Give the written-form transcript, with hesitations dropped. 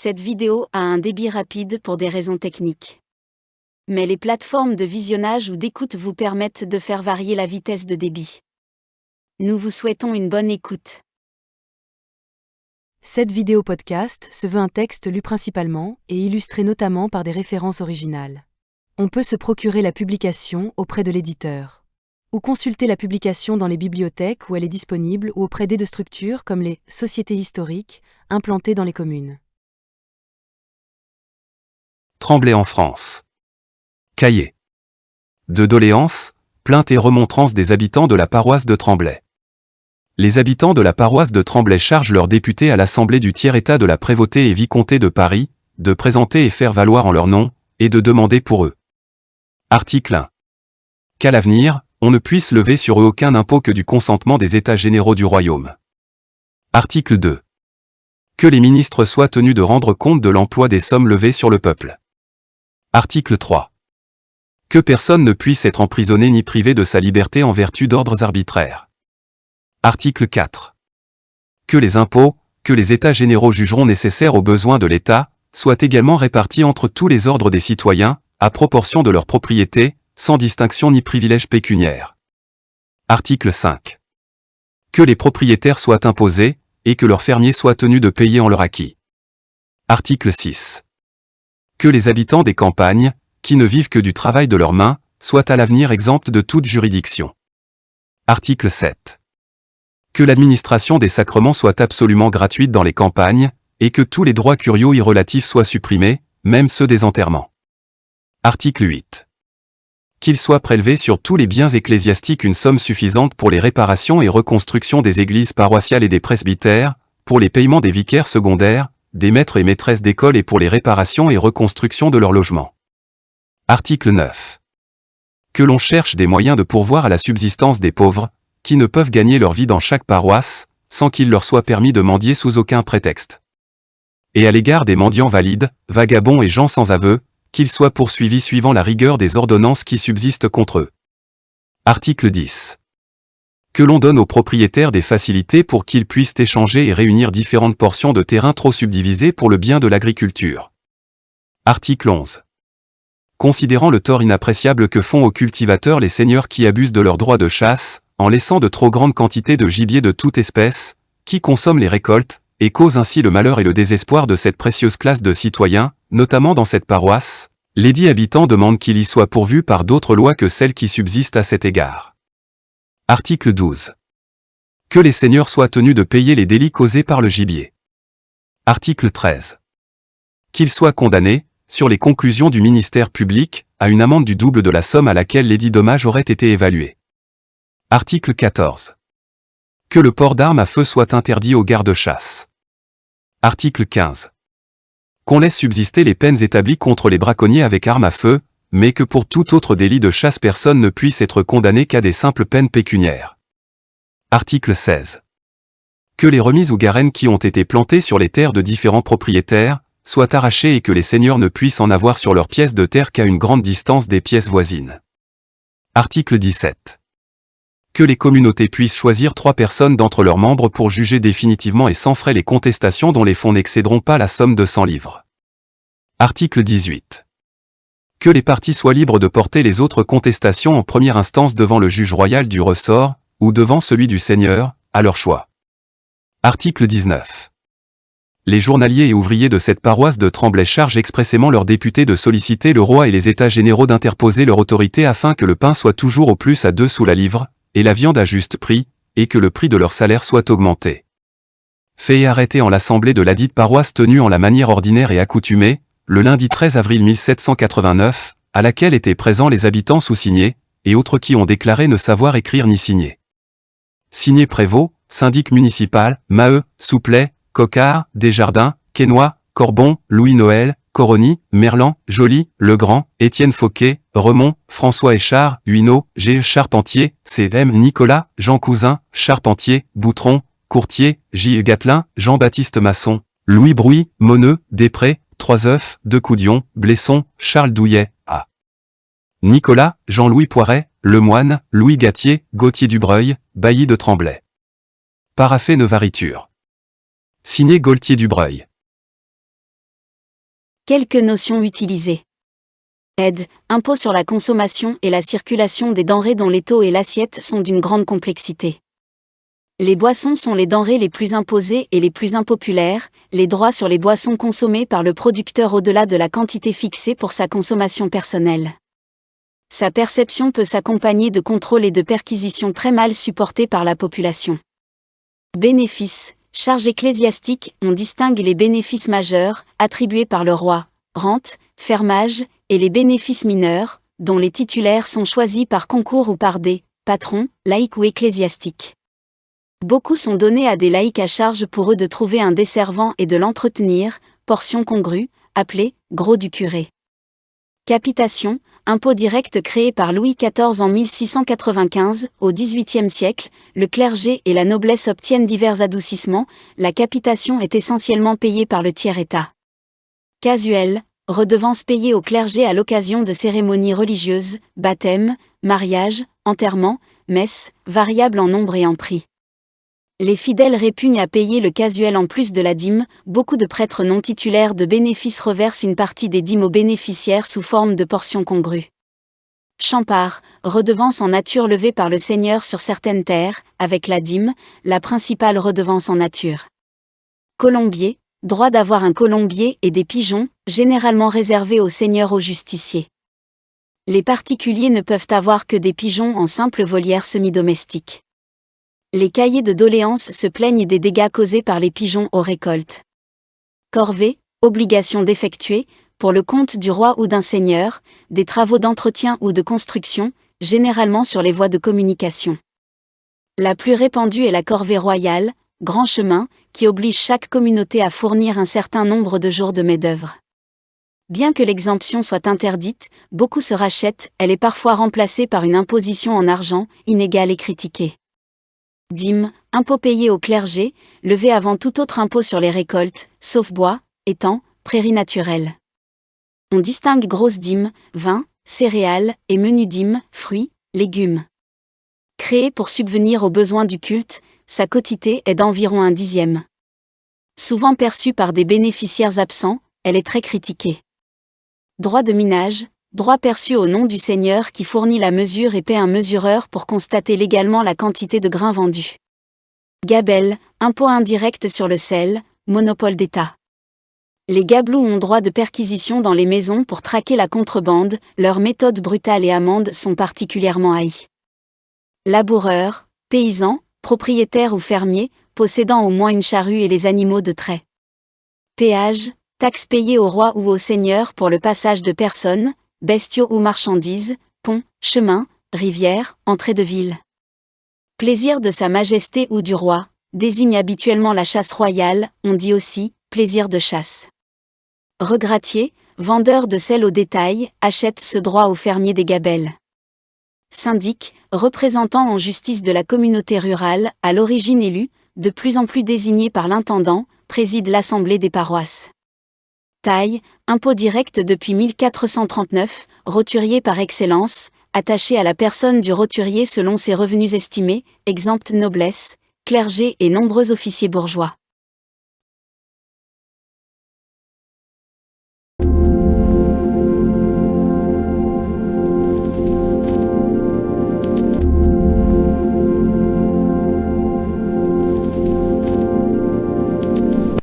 Cette vidéo a un débit rapide pour des raisons techniques. Mais les plateformes de visionnage ou d'écoute vous permettent de faire varier la vitesse de débit. Nous vous souhaitons une bonne écoute. Cette vidéo podcast se veut un texte lu principalement et illustré notamment par des références originales. On peut se procurer la publication auprès de l'éditeur, ou consulter la publication dans les bibliothèques où elle est disponible ou auprès d'aide structures comme les sociétés historiques implantées dans les communes. Tremblay en France. Cahier de doléances, plaintes et remontrances des habitants de la paroisse de Tremblay. Les habitants de la paroisse de Tremblay chargent leurs députés à l'Assemblée du tiers-État de la Prévôté et Vicomté de Paris, de présenter et faire valoir en leur nom, et de demander pour eux. Article 1. Qu'à l'avenir, on ne puisse lever sur eux aucun impôt que du consentement des États généraux du royaume. Article 2. Que les ministres soient tenus de rendre compte de l'emploi des sommes levées sur le peuple. Article 3. Que personne ne puisse être emprisonné ni privé de sa liberté en vertu d'ordres arbitraires. Article 4. Que les impôts, que les États généraux jugeront nécessaires aux besoins de l'État, soient également répartis entre tous les ordres des citoyens, à proportion de leur propriété, sans distinction ni privilège pécuniaire. Article 5. Que les propriétaires soient imposés, et que leurs fermiers soient tenus de payer en leur acquis. Article 6. Que les habitants des campagnes, qui ne vivent que du travail de leurs mains, soient à l'avenir exempts de toute juridiction. Article 7. Que l'administration des sacrements soit absolument gratuite dans les campagnes, et que tous les droits curiaux y relatifs soient supprimés, même ceux des enterrements. Article 8. Qu'il soit prélevé sur tous les biens ecclésiastiques une somme suffisante pour les réparations et reconstructions des églises paroissiales et des presbytères, pour les paiements des vicaires secondaires, des maîtres et maîtresses d'école et pour les réparations et reconstructions de leurs logements. Article 9. Que l'on cherche des moyens de pourvoir à la subsistance des pauvres, qui ne peuvent gagner leur vie dans chaque paroisse, sans qu'il leur soit permis de mendier sous aucun prétexte. Et à l'égard des mendiants valides, vagabonds et gens sans aveu, qu'ils soient poursuivis suivant la rigueur des ordonnances qui subsistent contre eux. Article 10. Que l'on donne aux propriétaires des facilités pour qu'ils puissent échanger et réunir différentes portions de terrain trop subdivisées pour le bien de l'agriculture. Article 11. Considérant le tort inappréciable que font aux cultivateurs les seigneurs qui abusent de leurs droits de chasse, en laissant de trop grandes quantités de gibier de toute espèce, qui consomment les récoltes, et causent ainsi le malheur et le désespoir de cette précieuse classe de citoyens, notamment dans cette paroisse, lesdits habitants demandent qu'il y soit pourvu par d'autres lois que celles qui subsistent à cet égard. Article 12. Que les seigneurs soient tenus de payer les délits causés par le gibier. Article 13. Qu'ils soient condamnés, sur les conclusions du ministère public, à une amende du double de la somme à laquelle lesdits dommages auraient été évalués. Article 14. Que le port d'armes à feu soit interdit aux gardes-chasse. Article 15. Qu'on laisse subsister les peines établies contre les braconniers avec armes à feu, mais que pour tout autre délit de chasse personne ne puisse être condamné qu'à des simples peines pécuniaires. Article 16. Que les remises ou garennes qui ont été plantées sur les terres de différents propriétaires, soient arrachées et que les seigneurs ne puissent en avoir sur leurs pièces de terre qu'à une grande distance des pièces voisines. Article 17. Que les communautés puissent choisir 3 personnes d'entre leurs membres pour juger définitivement et sans frais les contestations dont les fonds n'excéderont pas la somme de 100 livres. Article 18. Que les parties soient libres de porter les autres contestations en première instance devant le juge royal du ressort, ou devant celui du seigneur, à leur choix. Article 19. Les journaliers et ouvriers de cette paroisse de Tremblay chargent expressément leurs députés de solliciter le roi et les États généraux d'interposer leur autorité afin que le pain soit toujours au plus à 2 sous la livre, et la viande à juste prix, et que le prix de leur salaire soit augmenté. Fait et arrêté en l'assemblée de ladite paroisse tenue en la manière ordinaire et accoutumée, le lundi 13 avril 1789, à laquelle étaient présents les habitants sous-signés, et autres qui ont déclaré ne savoir écrire ni signer. Signé Prévost, syndic municipal, Maheu, Souplet, Coquart, Desjardins, Quesnoy, Corbon, Louis-Noël, Corony, Merlan, Joly, Legrand, Étienne Fauquet, Remond, François Échard, Huineau, G. Charpentier, C.M. Nicolas, Jean Cousin, Charpentier, Boutron, Courtier, J. Gatelin, Jean-Baptiste Masson, Louis Brouy, Moneux, Després, Troiseuf, Decoudion, Blesson, Charles Douillet, A. Nicolas, Jean-Louis Poiret, Lemoine, Louis Gatier, Gauthier Dubreuil, Bailly de Tremblay. Paraphé Nevariture. Signé Gaultier Dubreuil. Quelques notions utilisées. Aide, impôt sur la consommation et la circulation des denrées dont les taux et l'assiette sont d'une grande complexité. Les boissons sont les denrées les plus imposées et les plus impopulaires, les droits sur les boissons consommées par le producteur au-delà de la quantité fixée pour sa consommation personnelle. Sa perception peut s'accompagner de contrôles et de perquisitions très mal supportés par la population. Bénéfices, charges ecclésiastiques, on distingue les bénéfices majeurs, attribués par le roi, rente, fermage, et les bénéfices mineurs, dont les titulaires sont choisis par concours ou par des patrons, laïcs ou ecclésiastiques. Beaucoup sont donnés à des laïcs à charge pour eux de trouver un desservant et de l'entretenir, portion congrue, appelée gros du curé. Capitation, impôt direct créé par Louis XIV en 1695, au XVIIIe siècle, le clergé et la noblesse obtiennent divers adoucissements, la capitation est essentiellement payée par le tiers-état. Casuel, redevance payée au clergé à l'occasion de cérémonies religieuses, baptême, mariage, enterrement, messe, variable en nombre et en prix. Les fidèles répugnent à payer le casuel en plus de la dîme, beaucoup de prêtres non titulaires de bénéfices reversent une partie des dîmes aux bénéficiaires sous forme de portions congrues. Champart, redevance en nature levée par le seigneur sur certaines terres, avec la dîme, la principale redevance en nature. Colombier, droit d'avoir un colombier et des pigeons, généralement réservés aux seigneurs aux justiciers. Les particuliers ne peuvent avoir que des pigeons en simple volière semi-domestique. Les cahiers de doléances se plaignent des dégâts causés par les pigeons aux récoltes. Corvée, obligation d'effectuer, pour le compte du roi ou d'un seigneur, des travaux d'entretien ou de construction, généralement sur les voies de communication. La plus répandue est la corvée royale, grand chemin, qui oblige chaque communauté à fournir un certain nombre de jours de main-d'œuvre. Bien que l'exemption soit interdite, beaucoup se rachètent, elle est parfois remplacée par une imposition en argent, inégale et critiquée. Dîme, impôt payé au clergé, levé avant tout autre impôt sur les récoltes, sauf bois, étangs, prairies naturelles. On distingue grosse dîme, vin, céréales, et menu dîme, fruits, légumes. Créée pour subvenir aux besoins du culte, sa quotité est d'environ 1/10. Souvent perçue par des bénéficiaires absents, elle est très critiquée. Droit de minage, droit perçu au nom du seigneur qui fournit la mesure et paie un mesureur pour constater légalement la quantité de grains vendus. Gabelle, impôt indirect sur le sel, monopole d'État. Les gabelous ont droit de perquisition dans les maisons pour traquer la contrebande, leurs méthodes brutales et amendes sont particulièrement haïes. Laboureurs, paysans, propriétaires ou fermiers, possédant au moins une charrue et les animaux de trait. Péage, taxe payée au roi ou au seigneur pour le passage de personnes, bestiaux ou marchandises, ponts, chemins, rivières, entrées de ville. Plaisir de Sa Majesté ou du roi, désigne habituellement la chasse royale, on dit aussi plaisir de chasse. Regratier, vendeur de sel au détail, achète ce droit aux fermiers des gabelles. Syndic, représentant en justice de la communauté rurale, à l'origine élu, de plus en plus désigné par l'intendant, préside l'assemblée des paroisses. Taille, impôt direct depuis 1439, roturier par excellence, attaché à la personne du roturier selon ses revenus estimés, exempte noblesse, clergé et nombreux officiers bourgeois.